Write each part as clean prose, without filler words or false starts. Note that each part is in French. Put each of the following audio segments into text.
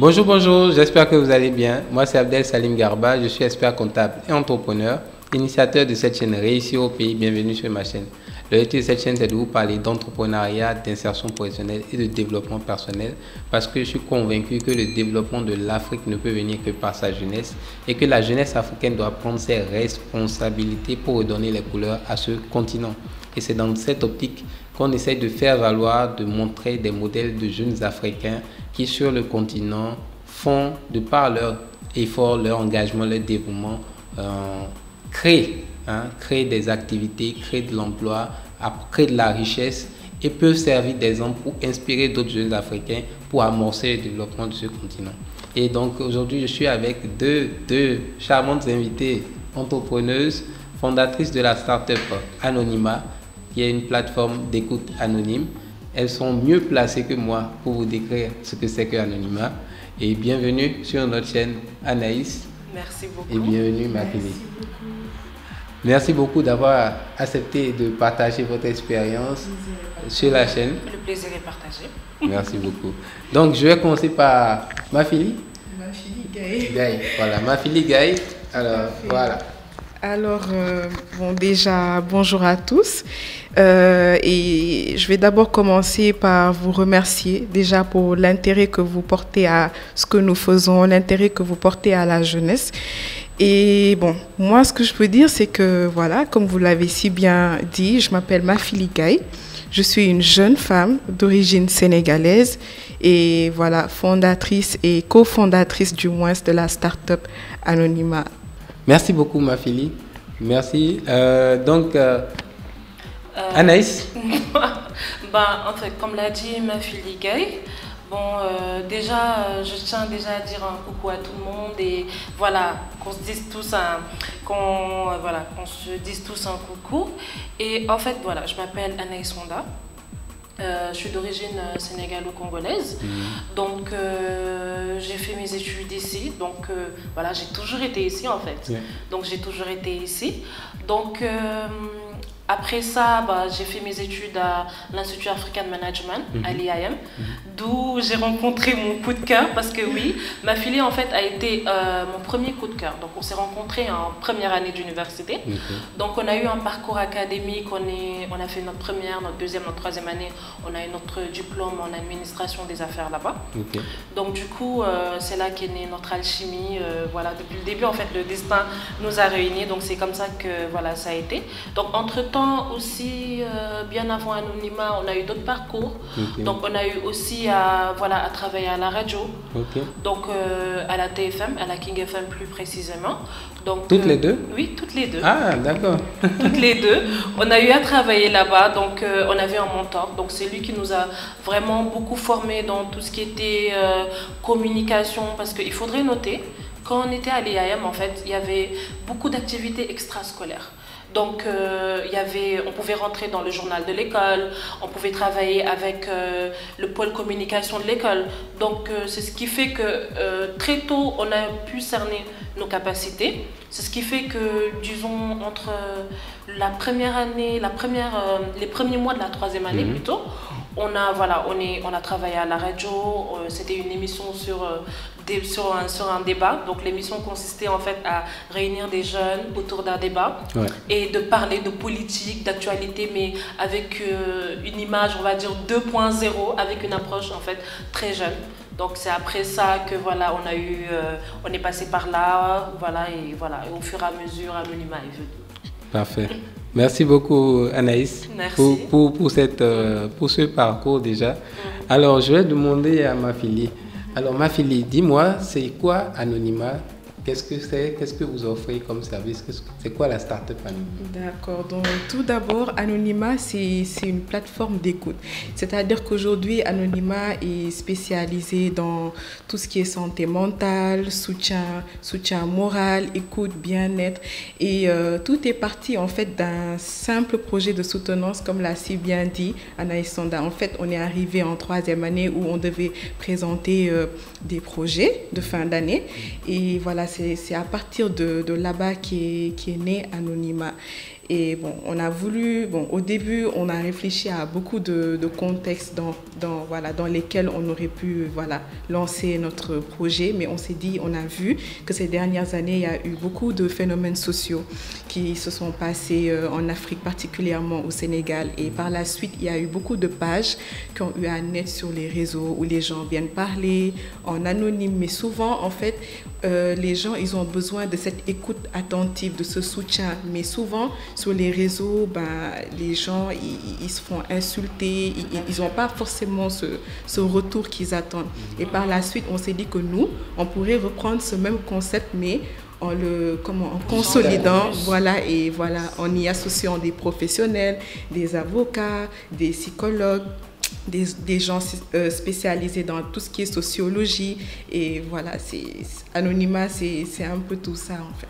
Bonjour, bonjour, j'espère que vous allez bien. Moi, c'est Abdel Salim Garba, je suis expert comptable et entrepreneur, initiateur de cette chaîne Réussir au pays. Bienvenue sur ma chaîne. L'objectif de cette chaîne, c'est de vous parler d'entrepreneuriat, d'insertion professionnelle et de développement personnel parce que je suis convaincu que le développement de l'Afrique ne peut venir que par sa jeunesse et que la jeunesse africaine doit prendre ses responsabilités pour redonner les couleurs à ce continent. Et c'est dans cette optique qu'on essaye de faire valoir, de montrer des modèles de jeunes Africains qui sur le continent font, de par leur effort, leur engagement, leur dévouement, créent des activités, créent de l'emploi, créent de la richesse et peuvent servir d'exemple pour inspirer d'autres jeunes Africains pour amorcer le développement de ce continent. Et donc aujourd'hui, je suis avec deux charmantes invitées entrepreneuses, fondatrices de la start-up Anonyma, qui est une plateforme d'écoute anonyme. Elles sont mieux placées que moi pour vous décrire ce que c'est que Anonyma. Et bienvenue sur notre chaîne Anaïs. Merci beaucoup. Et bienvenue Mathilde. Merci beaucoup d'avoir accepté de partager votre expérience sur la chaîne. Le plaisir est partagé. Merci beaucoup. Donc je vais commencer par Mafili. Mafili Gaye. Gaye, voilà, Mafili Gaye. Alors, voilà. Alors, bon, déjà, bonjour à tous. Et je vais d'abord commencer par vous remercier déjà pour l'intérêt que vous portez à ce que nous faisons, l'intérêt que vous portez à la jeunesse. Et bon, moi, ce que je peux dire, c'est que, voilà, comme vous l'avez si bien dit, je m'appelle Mafili Gaye. Je suis une jeune femme d'origine sénégalaise et voilà, fondatrice et cofondatrice du moins de la start-up Anonyma. Merci beaucoup, Mafili. Merci. Anaïs. En fait, comme l'a dit Mafili Gaye, je tiens déjà à dire un coucou à tout le monde et voilà, qu'on se dise tous un coucou. Et en fait, voilà, je m'appelle Anaïs Honda. Je suis d'origine sénégalo-congolaise, donc j'ai fait mes études ici, donc voilà, j'ai toujours été ici en fait, donc j'ai toujours été ici, donc après ça, j'ai fait mes études à l'Institut African Management, à l'IAM, d'où j'ai rencontré mon coup de cœur, parce que oui, Mafili en fait a été mon premier coup de cœur. Donc on s'est rencontrés en première année d'université. Donc on a eu un parcours académique, on a fait notre première, notre deuxième, notre troisième année, on a eu notre diplôme en administration des affaires là-bas. Donc du coup, c'est là qu'est née notre alchimie. Voilà, depuis le début en fait, le destin nous a réunis, donc c'est comme ça que voilà, ça a été. Donc entre-temps aussi, bien avant Anonyma, on a eu d'autres parcours. Donc on a eu aussi à travailler à la radio, donc à la TFM, à la King FM plus précisément. Donc, toutes les deux? Oui, toutes les deux. Ah, d'accord. Toutes les deux. On a eu à travailler là-bas, donc on avait un mentor. Donc c'est lui qui nous a vraiment beaucoup formés dans tout ce qui était communication, parce qu'il faudrait noter, quand on était à l'IAM, en fait, il y avait beaucoup d'activités extrascolaires. Donc, on pouvait rentrer dans le journal de l'école, on pouvait travailler avec le pôle communication de l'école. Donc, c'est ce qui fait que très tôt, on a pu cerner nos capacités. C'est ce qui fait que, disons, entre la première année, les premiers mois de la troisième année plutôt, on a travaillé à la radio. C'était une émission sur un débat. Donc l'émission consistait en fait à réunir des jeunes autour d'un débat et de parler de politique, d'actualité, mais avec une image, on va dire 2.0, avec une approche en fait très jeune. Donc c'est après ça que voilà, on est passé par là, et au fur et à mesure, Anonyma est venu. Parfait. Merci beaucoup Anaïs. Merci. Pour ce parcours déjà. Alors je vais demander à Mafili. Alors Mafili, dis-moi, c'est quoi Anonyma? Qu'est-ce que c'est? Qu'est-ce que vous offrez comme service? C'est quoi la start-up Anonyma? D'accord. Donc, tout d'abord, Anonyma, c'est une plateforme d'écoute. C'est-à-dire qu'aujourd'hui, Anonyma est spécialisé dans tout ce qui est santé mentale, soutien moral, écoute, bien-être. Et tout est parti, en fait, d'un simple projet de soutenance, comme l'a si bien dit Anaïs Sonda. En fait, on est arrivé en troisième année où on devait présenter des projets de fin d'année. Et voilà, c'est à partir de là-bas qui est né Anonyma. Et bon, on a voulu, bon, au début, on a réfléchi à beaucoup de contextes dans lesquels on aurait pu lancer notre projet, mais on s'est dit, on a vu que ces dernières années, il y a eu beaucoup de phénomènes sociaux qui se sont passés en Afrique, particulièrement au Sénégal. Et par la suite, il y a eu beaucoup de pages qui ont eu à naître sur les réseaux où les gens viennent parler en anonyme, mais souvent, en fait, les gens, ils ont besoin de cette écoute attentive, de ce soutien. Mais souvent, sur les réseaux, les gens, ils se font insulter, ils n'ont pas forcément ce retour qu'ils attendent. Et par la suite, on s'est dit que nous, on pourrait reprendre ce même concept, mais en consolidant, en y associant des professionnels, des avocats, des psychologues, des gens spécialisés dans tout ce qui est sociologie. Et voilà, Anonymat, c'est un peu tout ça en fait.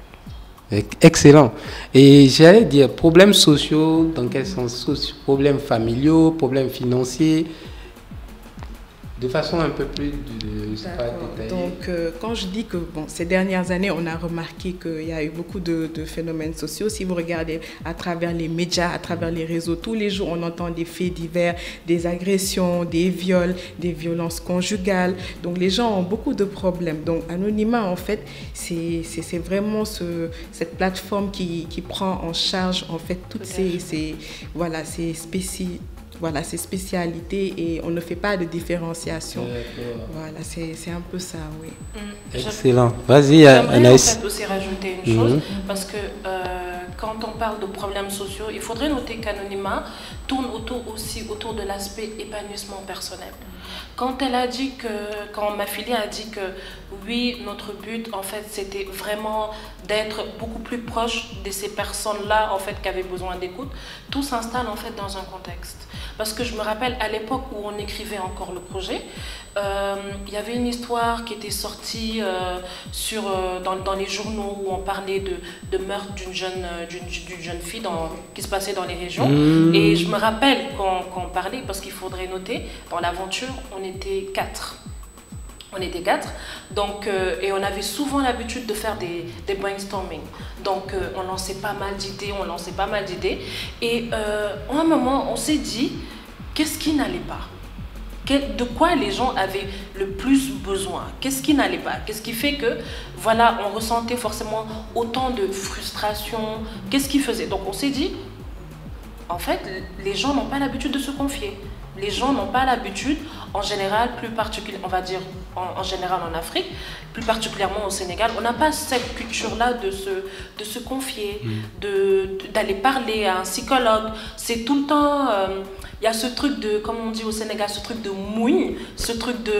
Excellent. Et j'allais dire, problèmes sociaux, dans quel sens? Problèmes familiaux, problèmes financiers, de façon un peu plus détaillée. Donc, quand je dis que ces dernières années, on a remarqué qu'il y a eu beaucoup de phénomènes sociaux. Si vous regardez à travers les médias, à travers les réseaux, tous les jours, on entend des faits divers, des agressions, des viols, des violences conjugales. Donc, les gens ont beaucoup de problèmes. Donc, Anonymat, en fait, c'est vraiment cette plateforme qui prend en charge, en fait, toutes ces spécialités et on ne fait pas de différenciation. Voilà, c'est un peu ça, oui. Excellent. Vas-y, Anaïs. J'aimerais en fait aussi rajouter une chose, parce que quand on parle de problèmes sociaux, il faudrait noter qu'Anonymat tourne autour de l'aspect épanouissement personnel. Quand ma fille a dit que oui, notre but en fait c'était vraiment d'être beaucoup plus proche de ces personnes-là en fait qui avaient besoin d'écoute, tout s'installe en fait dans un contexte. Parce que je me rappelle à l'époque où on écrivait encore le projet, il y avait une histoire qui était sortie dans les journaux où on parlait de meurtre d'une jeune fille qui se passait dans les régions. Et je me rappelle quand on parlait, parce qu'il faudrait noter, dans l'aventure, on était 4. Donc, et on avait souvent l'habitude de faire des brainstorming. Donc, on lançait pas mal d'idées. Et à un moment, on s'est dit, qu'est-ce qui n'allait pas? De quoi les gens avaient le plus besoin? Qu'est-ce qui n'allait pas? Qu'est-ce qui fait que, on ressentait forcément autant de frustration? Qu'est-ce qui faisait? Donc, on s'est dit, en fait, les gens n'ont pas l'habitude de se confier. Les gens n'ont pas l'habitude, en général, plus particulièrement, on va dire en général en Afrique, plus particulièrement au Sénégal, on n'a pas cette culture-là de se confier, d'aller parler à un psychologue. C'est tout le temps, il y a ce truc de, comme on dit au Sénégal, ce truc de mouille, ce truc de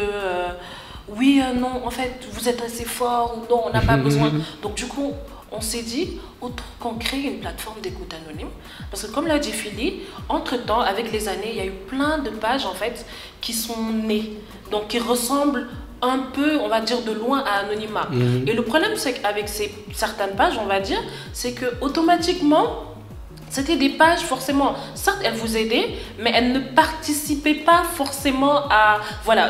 oui, non, en fait, vous êtes assez fort ou non, on n'a pas besoin. Donc du coup, on s'est dit, autant qu'on crée une plateforme d'écoute anonyme. Parce que comme l'a dit Philly, entre-temps, avec les années, il y a eu plein de pages en fait qui sont nées. Donc qui ressemblent un peu, on va dire, de loin à Anonymat. Et le problème, c'est qu'avec certaines pages, on va dire, c'est que automatiquement, c'était des pages forcément, certes elles vous aidaient, mais elles ne participaient pas forcément à,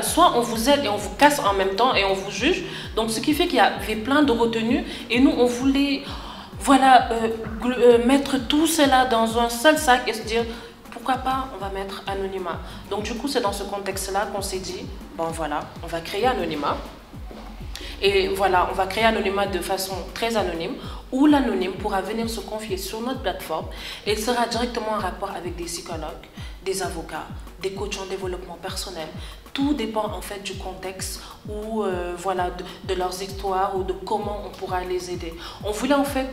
soit on vous aide et on vous casse en même temps et on vous juge. Donc ce qui fait qu'il y avait plein de retenues et nous on voulait, mettre tout cela dans un seul sac et se dire, pourquoi pas on va mettre Anonymat. Donc du coup c'est dans ce contexte-là qu'on s'est dit, on va créer Anonymat. Et on va créer Anonymat de façon très anonyme, où l'anonyme pourra venir se confier sur notre plateforme et il sera directement en rapport avec des psychologues, des avocats, des coachs en développement personnel. Tout dépend en fait du contexte ou de leurs histoires ou de comment on pourra les aider. On voulait en fait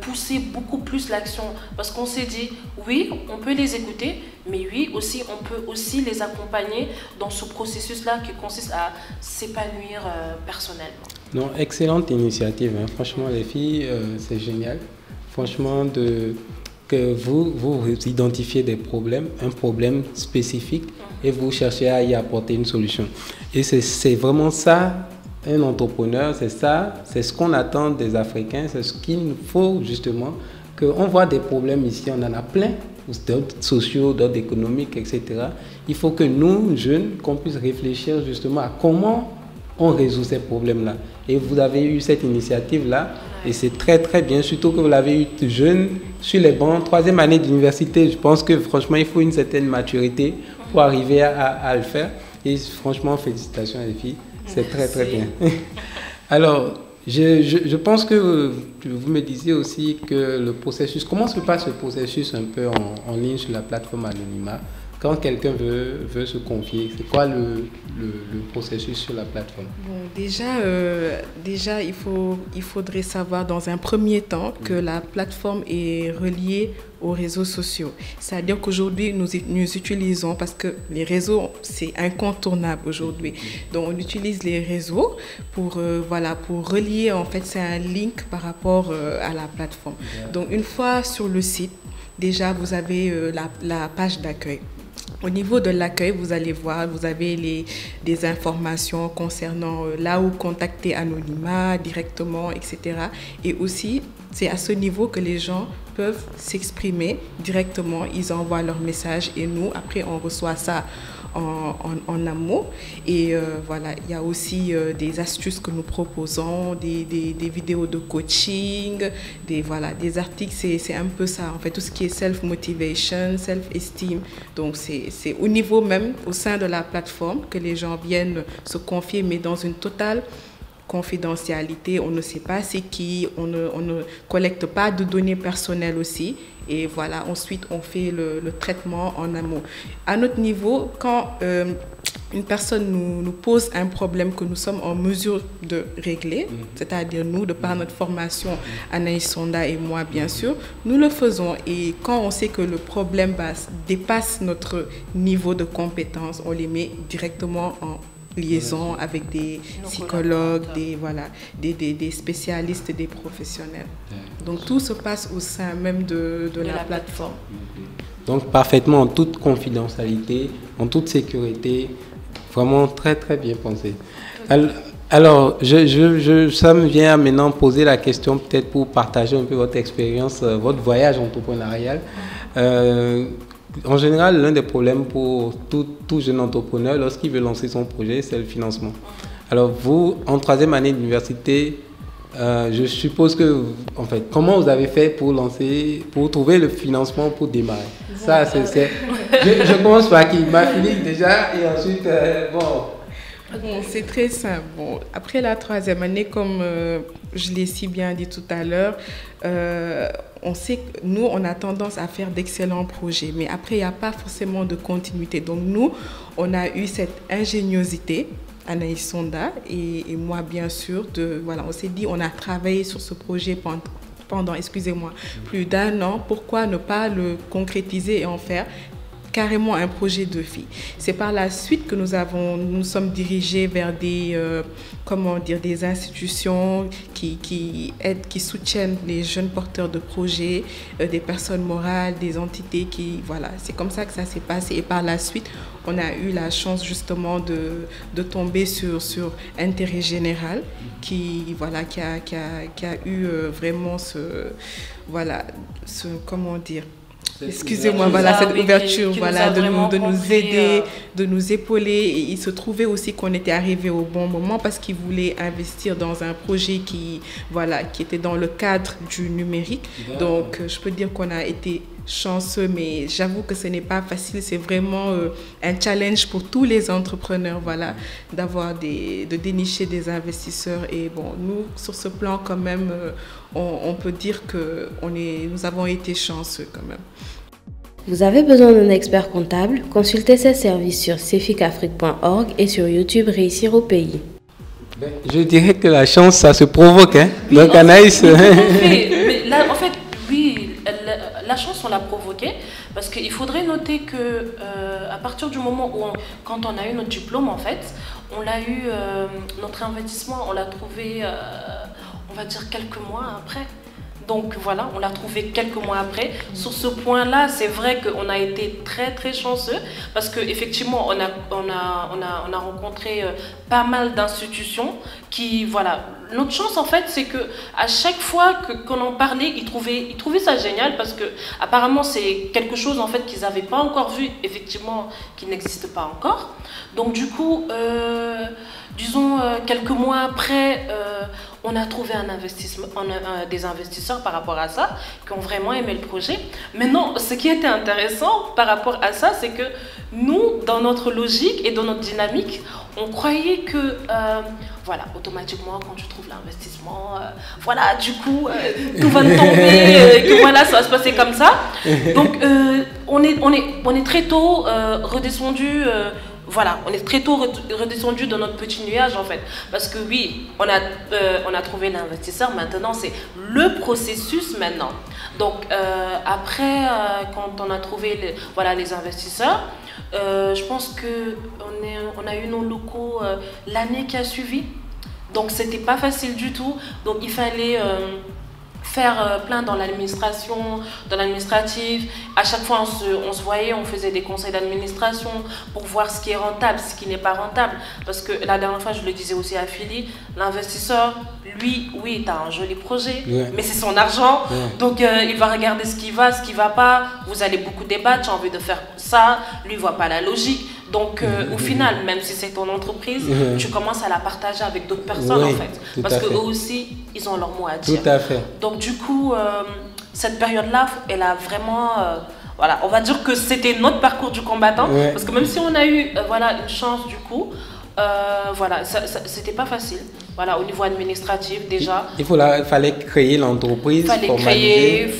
pousser beaucoup plus l'action parce qu'on s'est dit oui, on peut les écouter, mais oui aussi on peut aussi les accompagner dans ce processus-là qui consiste à s'épanouir personnellement. Non, excellente initiative, hein. Franchement les filles, c'est génial. Franchement que vous identifiez des problèmes, un problème spécifique et vous cherchez à y apporter une solution. Et c'est vraiment ça. Un entrepreneur, c'est ça, c'est ce qu'on attend des Africains, c'est ce qu'il nous faut justement, qu'on voit des problèmes ici, on en a plein, d'autres sociaux, d'autres économiques, etc. Il faut que nous, jeunes, qu'on puisse réfléchir justement à comment on résout ces problèmes-là. Et vous avez eu cette initiative-là Et c'est très très bien, surtout que vous l'avez eu jeune, sur les bancs, 3e année d'université. Je pense que franchement, il faut une certaine maturité pour arriver à le faire. Et franchement, félicitations les filles, c'est très très bien. Alors, je pense que vous me disiez aussi que le processus, comment se passe le processus un peu en ligne sur la plateforme Anonymat? Quand quelqu'un veut se confier, c'est quoi le processus sur la plateforme? Bon, déjà il faudrait savoir dans un premier temps que la plateforme est reliée aux réseaux sociaux. C'est-à-dire qu'aujourd'hui, nous utilisons, parce que les réseaux, c'est incontournable aujourd'hui. Donc, on utilise les réseaux pour relier, en fait, c'est un link par rapport à la plateforme. Donc, une fois sur le site, déjà, vous avez la page d'accueil. Au niveau de l'accueil, vous allez voir, vous avez des informations concernant là où contacter Anonymat directement, etc. Et aussi, c'est à ce niveau que les gens peuvent s'exprimer directement. Ils envoient leur message et nous, après, on reçoit ça en amont. Et voilà, il y a aussi des astuces que nous proposons, des vidéos de coaching, des articles. C'est un peu ça, en fait, tout ce qui est self-motivation, self-esteem. Donc, c'est au niveau même, au sein de la plateforme, que les gens viennent se confier, mais dans une totale confidentialité. On ne sait pas c'est qui, on ne collecte pas de données personnelles aussi. Et voilà, ensuite, on fait le traitement en amont. À notre niveau, quand une personne nous pose un problème que nous sommes en mesure de régler, c'est-à-dire nous, de par notre formation, Anaïs Sonda et moi, bien sûr, nous le faisons. Et quand on sait que le problème dépasse notre niveau de compétence, on les met directement en liaison avec des psychologues, des spécialistes, des professionnels. Donc tout se passe au sein même de la plateforme. Donc parfaitement en toute confidentialité, en toute sécurité, vraiment très très bien pensé. Alors, ça me vient à maintenant poser la question peut-être pour partager un peu votre expérience, votre voyage entrepreneurial. En général, l'un des problèmes pour tout jeune entrepreneur lorsqu'il veut lancer son projet, c'est le financement. Alors vous, en 3e année d'université, je suppose que, en fait, comment vous avez fait pour trouver le financement pour démarrer? Ça, je commence par qui? Ma Philippe déjà, et ensuite, Bon, c'est très simple. Bon, après la 3e année, comme je l'ai si bien dit tout à l'heure, on sait que nous, on a tendance à faire d'excellents projets, mais après, il n'y a pas forcément de continuité. Donc nous, on a eu cette ingéniosité, Anaïs Sonda et moi, bien sûr, on s'est dit, on a travaillé sur ce projet pendant plus d'1 an. Pourquoi ne pas le concrétiser et en faire carrément un projet de vie? C'est par la suite que nous sommes dirigés vers des institutions qui aident, qui soutiennent les jeunes porteurs de projets, des personnes morales, des entités c'est comme ça que ça s'est passé. Et par la suite, on a eu la chance justement de tomber sur Intérêt Général qui a eu vraiment excusez-moi, cette ouverture, de nous aider, de nous épauler. Et il se trouvait aussi qu'on était arrivé au bon moment parce qu'ils voulaient investir dans un projet qui était dans le cadre du numérique. Donc, je peux dire qu'on a été chanceux, mais j'avoue que ce n'est pas facile. C'est vraiment un challenge pour tous les entrepreneurs, de dénicher des investisseurs. Et bon, nous, sur ce plan, quand même, on peut dire que nous avons été chanceux quand même. Vous avez besoin d'un expert comptable? Consultez ses services sur ceficafrique.org et sur YouTube Réussir au pays. Je dirais que la chance, ça se provoque. Hein? Oui, donc Anaïs... Mais là, en fait, oui, la chance, on l'a provoquée parce qu'il faudrait noter que à partir du moment où, quand on a eu notre diplôme, en fait, on l'a eu, notre investissement, on l'a trouvé, on va dire, quelques mois après. Donc voilà, on l'a trouvé quelques mois après. Sur ce point-là, c'est vrai qu'on a été très très chanceux parce qu'effectivement, on a rencontré pas mal d'institutions qui, notre chance en fait, c'est qu'à chaque fois qu'on en parlait, ils trouvaient ça génial parce que apparemment c'est quelque chose en fait qu'ils n'avaient pas encore vu, effectivement, qui n'existe pas encore. Donc du coup, disons quelques mois après, On a trouvé des investisseurs par rapport à ça, qui ont vraiment aimé le projet. Maintenant, ce qui était intéressant par rapport à ça, c'est que nous, dans notre logique et dans notre dynamique, on croyait que, voilà, automatiquement, quand tu trouves l'investissement, voilà, du coup, tout va tomber, que voilà, ça va se passer comme ça. Donc, on est très tôt redescendu. Voilà, on est très tôt redescendu dans notre petit nuage en fait. Parce que oui, on a trouvé l'investisseur, maintenant c'est le processus maintenant. Donc après, quand on a trouvé les investisseurs, je pense qu'on a eu nos locaux l'année qui a suivi. Donc c'était pas facile du tout. Donc il fallait faire plein dans l'administration, dans l'administratif. À chaque fois, on se voyait, on faisait des conseils d'administration pour voir ce qui est rentable, ce qui n'est pas rentable. Parce que la dernière fois, je le disais aussi à Philly, l'investisseur, lui, oui, tu as un joli projet, mais c'est son argent. Donc, il va regarder ce qui va pas. Vous allez beaucoup débattre, j'ai envie de faire ça. Lui, il voit pas la logique. Donc, au final, même si c'est ton entreprise, tu commences à la partager avec d'autres personnes, en fait. Parce qu'eux aussi, ils ont leur mot à dire. Tout à fait. Donc, du coup, cette période-là, elle a vraiment... voilà, on va dire que c'était notre parcours du combattant. Parce que même si on a eu une chance, du coup, voilà, c'était pas facile. Voilà, au niveau administratif déjà. Il fallait créer l'entreprise,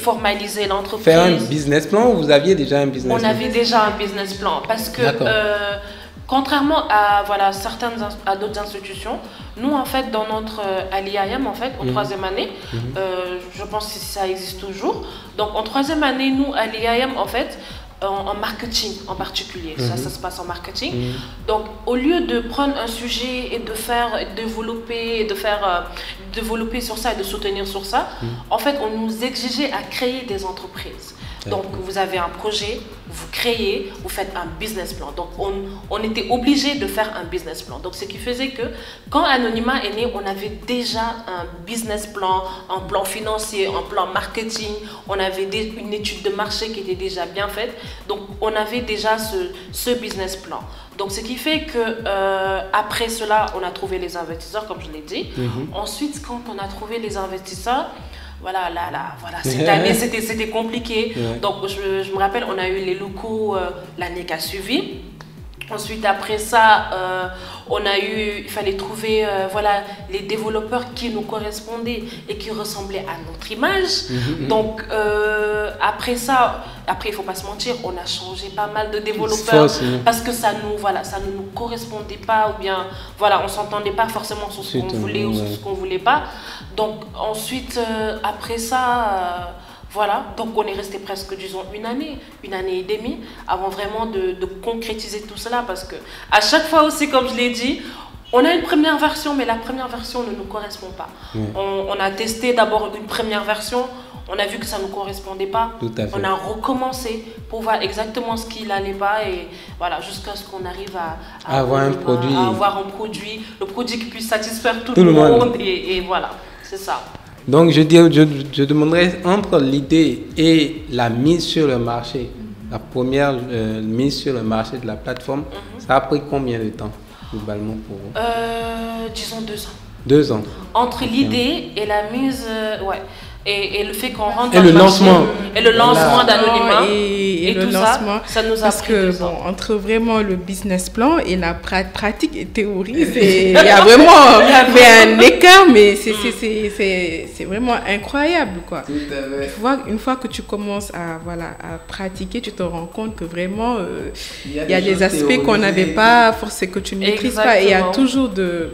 formaliser l'entreprise. Faire un business plan ou vous aviez déjà un business plan? On avait déjà un business plan parce que contrairement à d'autres institutions, nous en fait dans à l'IAM en fait, en troisième année, je pense que ça existe toujours. Donc en troisième année, nous à l'IAM en fait, en marketing en particulier, ça se passe en marketing. Donc au lieu de prendre un sujet et de développer sur ça et de soutenir sur ça, en fait on nous exigeait à créer des entreprises. Donc vous avez un projet, vous créez, vous faites un business plan. Donc on était obligé de faire un business plan. Donc ce qui faisait que quand Anonymat est né, on avait déjà un business plan, un plan financier, un plan marketing. On avait une étude de marché qui était déjà bien faite. Donc on avait déjà ce business plan. Donc ce qui fait que après cela, on a trouvé les investisseurs, comme je l'ai dit. Ensuite, quand on a trouvé les investisseurs, voilà, cette année c'était compliqué. Donc je me rappelle, on a eu les locaux l'année qui a suivi. Ensuite, après ça, il fallait trouver les développeurs qui nous correspondaient et qui ressemblaient à notre image. Donc, après ça, il ne faut pas se mentir, on a changé pas mal de développeurs parce que ça ne nous correspondait pas ou bien, on ne s'entendait pas forcément sur ce qu'on voulait ou sur ce qu'on ne voulait pas. Donc, ensuite, après ça... donc on est resté presque, disons, une année et demie avant vraiment de concrétiser tout cela parce que à chaque fois aussi, comme je l'ai dit, on a une première version, mais la première version ne nous correspond pas. On a testé d'abord une première version, on a vu que ça ne nous correspondait pas. On a recommencé pour voir exactement ce qui n'allait pas et voilà, jusqu'à ce qu'on arrive à avoir un produit, le produit qui puisse satisfaire tout le monde et voilà, c'est ça. Donc, je demanderais entre l'idée et la mise sur le marché, la première mise sur le marché de la plateforme, ça a pris combien de temps, globalement, pour vous? Disons 2 ans. 2 ans. Entre l'idée et la mise, et le fait qu'on rentre dans le lancement. Et le lancement d'Anonymat. Et tout lancement, ça nous a pris 2 ans. Entre vraiment le business plan et la pratique et théorie, il y a vraiment un écart, mais c'est vraiment incroyable, quoi. Une fois que tu commences à pratiquer, tu te rends compte que vraiment il y a des aspects qu'on n'avait pas, forcément que tu ne maîtrises pas, et il y a toujours de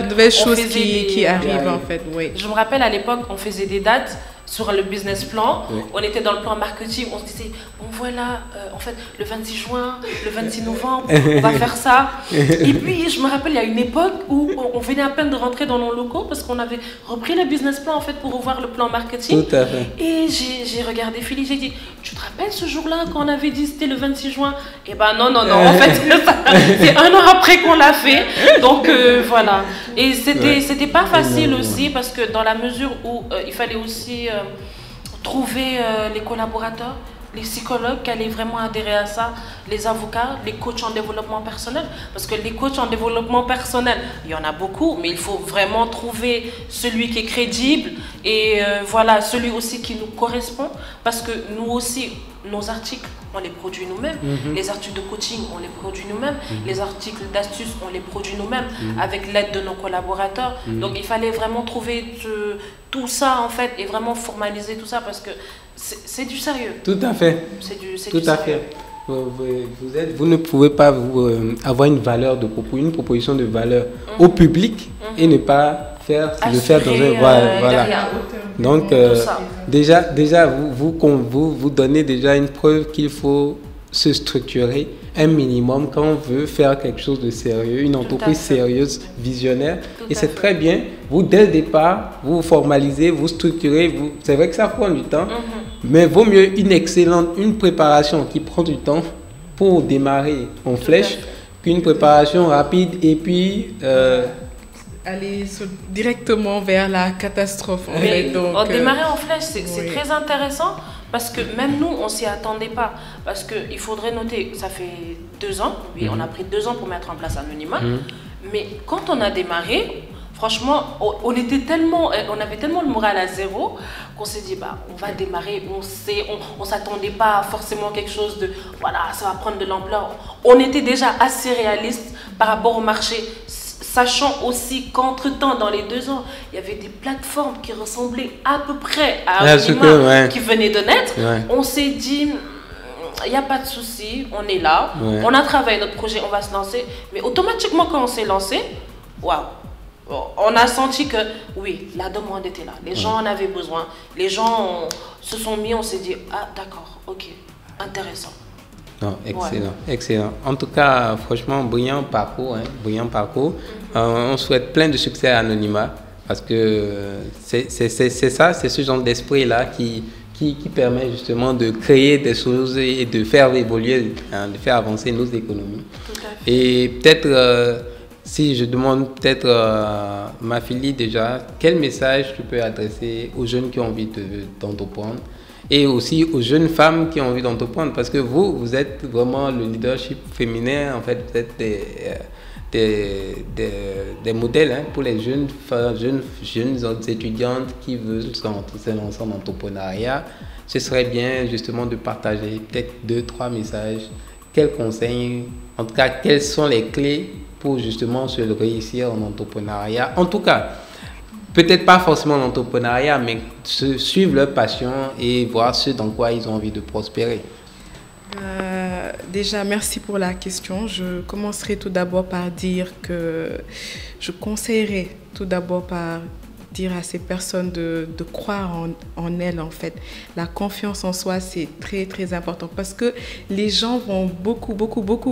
nouvelles choses qui arrivent en fait. Je me rappelle à l'époque, on faisait des dates sur le business plan, on était dans le plan marketing, on se disait, bon voilà, en fait, le 26 juin, le 26 novembre, on va faire ça. Et puis, je me rappelle, il y a une époque où on venait à peine de rentrer dans nos locaux parce qu'on avait repris le business plan, en fait, pour revoir le plan marketing. Tout à fait. Et j'ai regardé Philly, j'ai dit, tu te rappelles ce jour-là quand on avait dit c'était le 26 juin? Eh ben non, en fait, c'est 1 an après qu'on l'a fait. Donc, voilà. Et c'était pas facile aussi parce que dans la mesure où il fallait aussi trouver les collaborateurs, les psychologues qui allaient vraiment adhérer à ça, les avocats, les coachs en développement personnel. Parce que les coachs en développement personnel, il y en a beaucoup, mais il faut vraiment trouver celui qui est crédible et voilà, celui aussi qui nous correspond. Parce que nous aussi, nos articles, on les produit nous-mêmes. Les articles de coaching, on les produit nous-mêmes. Les articles d'astuces, on les produit nous-mêmes avec l'aide de nos collaborateurs. Donc il fallait vraiment trouver tout ça en fait et vraiment formaliser tout ça parce que c'est du sérieux. Tout à fait. C'est du Tout à fait. Vous ne pouvez pas avoir une valeur de propos, une proposition de valeur au public et ne pas le faire dans un... Voilà. Donc, déjà vous donnez déjà une preuve qu'il faut se structurer un minimum quand on veut faire quelque chose de sérieux, une entreprise sérieuse, visionnaire. Et c'est très bien. Vous, dès le départ, vous formalisez, vous structurez. C'est vrai que ça prend du temps, mais vaut mieux une préparation qui prend du temps pour démarrer en flèche qu'une préparation rapide et puis... aller directement vers la catastrophe. Donc, démarrer en flèche, c'est très intéressant parce que même nous, on ne s'y attendait pas. Parce qu'il faudrait noter, ça fait 2 ans, oui, on a pris 2 ans pour mettre en place Anonymat, mais quand on a démarré, franchement, on avait tellement le moral à zéro qu'on s'est dit, on va démarrer, on ne s'attendait pas forcément à quelque chose de, voilà, ça va prendre de l'ampleur. On était déjà assez réaliste par rapport au marché. Sachant aussi qu'entre-temps, dans les 2 ans, il y avait des plateformes qui ressemblaient à peu près à Anonymat qui venaient de naître. On s'est dit, il n'y a pas de souci, on est là, on a travaillé notre projet, on va se lancer. Mais automatiquement, quand on s'est lancé, waouh, on a senti que oui, la demande était là. Les gens en avaient besoin. Les gens se sont mis, on s'est dit, ah d'accord, ok, intéressant. Non, excellent, excellent. En tout cas, franchement, brillant parcours, brillant parcours. On souhaite plein de succès à Anonymat parce que c'est ça, c'est ce genre d'esprit-là qui permet justement de créer des choses et de faire évoluer, de faire avancer nos économies. Et peut-être, si je demande peut-être ma fille déjà, quel message tu peux adresser aux jeunes qui ont envie d'entreprendre? Et aussi aux jeunes femmes qui ont envie d'entreprendre, parce que vous êtes vraiment le leadership féminin, en fait, vous êtes des modèles pour les jeunes étudiantes qui veulent se lancer en entrepreneuriat. Ce serait bien justement de partager peut-être 2-3 messages, quels conseils, en tout cas, quelles sont les clés pour justement se réussir en entrepreneuriat. En tout cas, peut-être pas forcément l'entrepreneuriat, mais suivre leur passion et voir ce dans quoi ils ont envie de prospérer. Déjà, merci pour la question. Je commencerai tout d'abord par dire que je conseillerais tout d'abord par dire à ces personnes de croire en elles, en fait. La confiance en soi, c'est très, très important parce que les gens vont beaucoup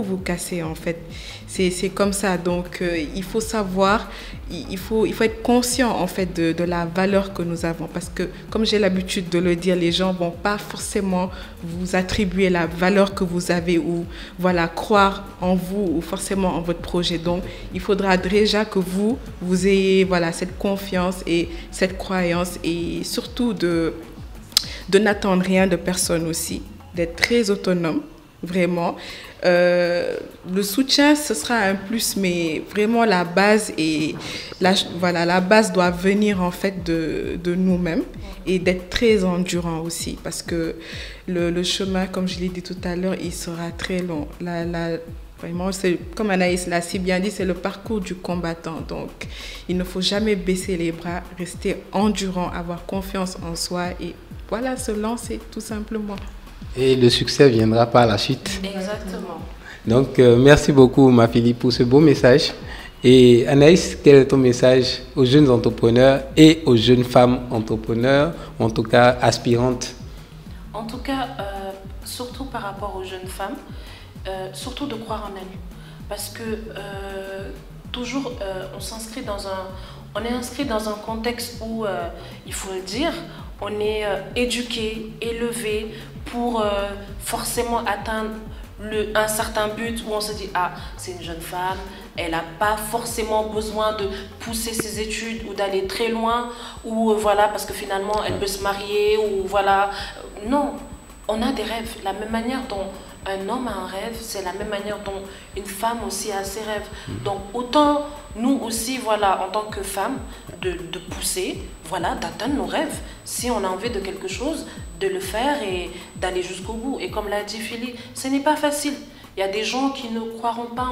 vous casser, en fait. C'est comme ça. Donc, il faut savoir, il faut être conscient, en fait, de la valeur que nous avons. Parce que, comme j'ai l'habitude de le dire, les gens ne vont pas forcément vous attribuer la valeur que vous avez ou, voilà, croire en vous ou forcément en votre projet. Donc, il faudra déjà que vous ayez, voilà, cette confiance et cette croyance et surtout de n'attendre rien de personne aussi, d'être très autonome, vraiment. Le soutien, ce sera un plus, mais vraiment la base la base doit venir en fait de nous-mêmes et d'être très endurant aussi parce que le chemin, comme je l'ai dit tout à l'heure, il sera très long. Vraiment, comme Anaïs l'a si bien dit, c'est le parcours du combattant. Donc, il ne faut jamais baisser les bras, rester endurant, avoir confiance en soi et voilà, se lancer tout simplement. Et le succès viendra par la suite. Exactement. Donc, merci beaucoup, ma Philippe, pour ce beau message. Et Anaïs, quel est ton message aux jeunes entrepreneurs et aux jeunes femmes entrepreneurs, en tout cas aspirantes? En tout cas, surtout par rapport aux jeunes femmes, surtout de croire en elles. Parce que toujours, on est inscrit dans un contexte où, il faut le dire, on est éduqué, élevé pour forcément atteindre un certain but où on se dit « Ah, c'est une jeune femme, elle n'a pas forcément besoin de pousser ses études ou d'aller très loin, ou voilà, parce que finalement, elle peut se marier, ou voilà. » Non, on a des rêves. La même manière dont un homme a un rêve, c'est la même manière dont une femme aussi a ses rêves. Donc autant nous aussi, voilà, en tant que femmes, de pousser, voilà, d'atteindre nos rêves. Si on a envie de quelque chose, de le faire et d'aller jusqu'au bout. Et comme l'a dit Philly, ce n'est pas facile. Il y a des gens qui ne croiront pas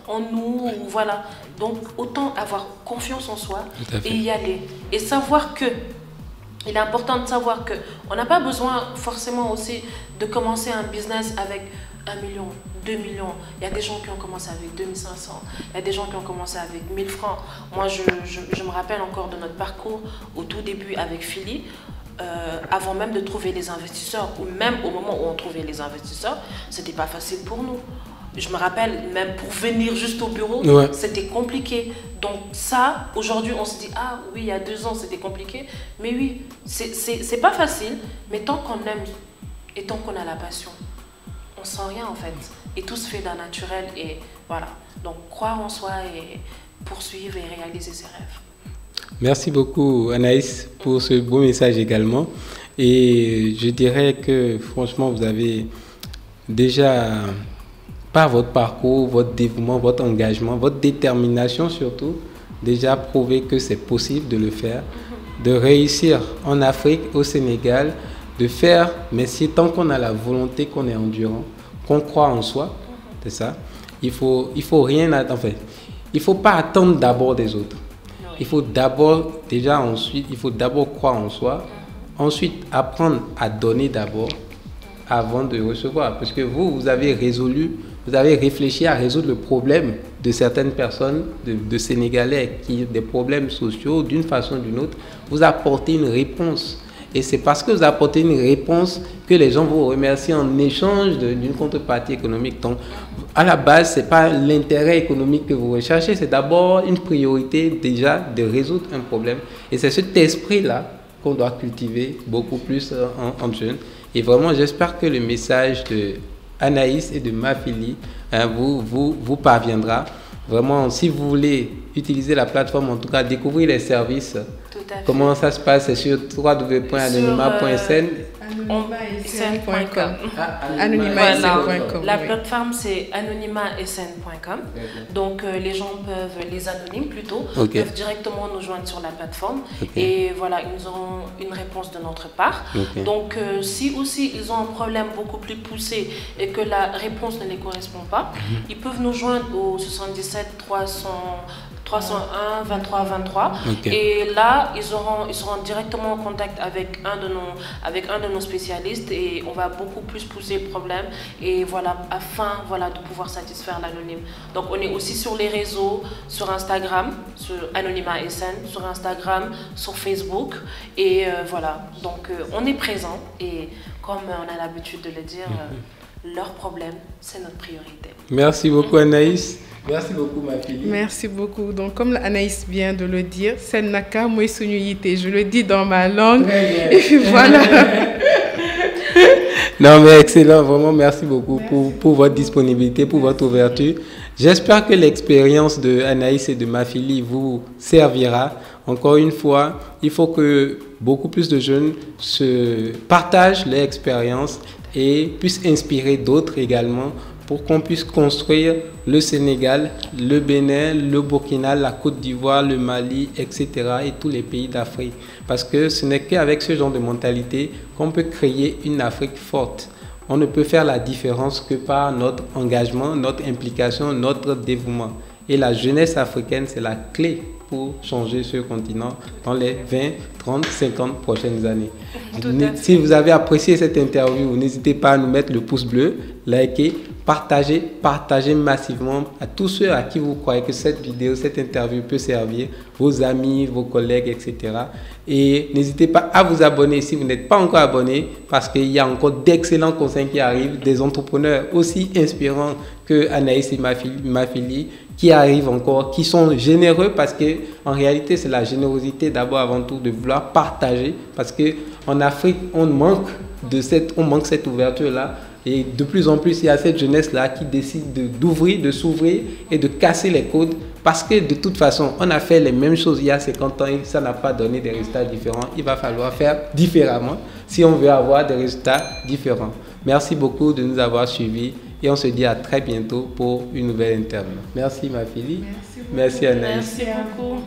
en nous, ou voilà. Donc autant avoir confiance en soi et y aller. Et savoir que, il est important de savoir qu'on n'a pas besoin forcément aussi de commencer un business avec 1 million, 2 millions. Il y a des gens qui ont commencé avec 2500, il y a des gens qui ont commencé avec 1000 francs. Moi, je me rappelle encore de notre parcours au tout début avec Philly. Avant même de trouver les investisseurs, ou même au moment où on trouvait les investisseurs, c'était pas facile pour nous. Je me rappelle, même pour venir juste au bureau, c'était compliqué. Donc ça, aujourd'hui, on se dit, ah oui, il y a 2 ans, c'était compliqué. Mais oui, c'est pas facile, mais tant qu'on aime et tant qu'on a la passion, on sent rien en fait. Et tout se fait d'un naturel et voilà. Donc croire en soi et poursuivre et réaliser ses rêves. Merci beaucoup Anaïs pour ce beau message également. Et je dirais que franchement, vous avez déjà, par votre parcours, votre dévouement, votre engagement, votre détermination surtout, déjà prouvé que c'est possible de le faire, de réussir en Afrique, au Sénégal, de faire, mais si tant qu'on a la volonté, qu'on est endurant, qu'on croit en soi, c'est ça, il faut rien attendre, en fait, il ne faut pas attendre d'abord des autres. Il faut d'abord, ensuite, il faut d'abord croire en soi, ensuite apprendre à donner d'abord, avant de recevoir. Parce que vous avez réfléchi à résoudre le problème de certaines personnes, de Sénégalais, qui ont des problèmes sociaux d'une façon ou d'une autre. Vous apportez une réponse. Et c'est parce que vous apportez une réponse que les gens vous remercient en échange d'une contrepartie économique. Donc, à la base, ce n'est pas l'intérêt économique que vous recherchez, c'est d'abord une priorité déjà de résoudre un problème. Et c'est cet esprit-là qu'on doit cultiver beaucoup plus en jeunes. Et vraiment, j'espère que le message de Anaïs et de Mafili vous parviendra. Vraiment, si vous voulez utiliser la plateforme, en tout cas, découvrir les services. Comment ça se passe? C'est sur www.anonymat.sn. Anonymat.sn.com. La plateforme c'est anonymat.sn.com. Donc les gens peuvent, les anonymes plutôt, peuvent directement nous joindre sur la plateforme et voilà, ils auront une réponse de notre part. Donc si aussi ils ont un problème beaucoup plus poussé et que la réponse ne les correspond pas, ils peuvent nous joindre au 77 301 23 23 et là ils seront directement en contact avec un de nos spécialistes et on va beaucoup plus pousser le problème et voilà, afin de pouvoir satisfaire l'anonyme. Donc on est aussi sur les réseaux, sur Instagram, sur Anonymat SN, sur Instagram, sur Facebook et voilà, donc on est présent et comme on a l'habitude de le dire, leur problème c'est notre priorité. Merci beaucoup Anaïs. Merci beaucoup, ma fille. Merci beaucoup. Donc, comme Anaïs vient de le dire, c'est Naka Mouessunyite. Je le dis dans ma langue. Et puis voilà. Non, mais excellent. Vraiment, merci beaucoup pour votre disponibilité, pour votre ouverture. J'espère que l'expérience de Anaïs et de Mafili vous servira. Encore une fois, il faut que beaucoup plus de jeunes se partagent leur expérience et puissent inspirer d'autres également, pour qu'on puisse construire le Sénégal, le Bénin, le Burkina, la Côte d'Ivoire, le Mali, etc. et tous les pays d'Afrique. Parce que ce n'est qu'avec ce genre de mentalité qu'on peut créer une Afrique forte. On ne peut faire la différence que par notre engagement, notre implication, notre dévouement. Et la jeunesse africaine, c'est la clé pour changer ce continent dans les 20, 30, 50 prochaines années. Si vous avez apprécié cette interview, n'hésitez pas à nous mettre le pouce bleu, liker, partagez massivement à tous ceux à qui vous croyez que cette vidéo, cette interview peut servir, vos amis, vos collègues, etc. Et n'hésitez pas à vous abonner si vous n'êtes pas encore abonné, parce qu'il y a encore d'excellents conseils qui arrivent, des entrepreneurs aussi inspirants que Anaïs et Mafili, qui arrivent encore, qui sont généreux, parce que en réalité c'est la générosité d'abord avant tout de vouloir partager, parce que en Afrique on manque cette ouverture là. Et de plus en plus, il y a cette jeunesse-là qui décide d'ouvrir, de s'ouvrir et de casser les codes. Parce que de toute façon, on a fait les mêmes choses il y a 50 ans et ça n'a pas donné des résultats différents. Il va falloir faire différemment. si on veut avoir des résultats différents. Merci beaucoup de nous avoir suivis et on se dit à très bientôt pour une nouvelle interview. Merci ma fille. Merci beaucoup. Merci Anaïs. Merci beaucoup.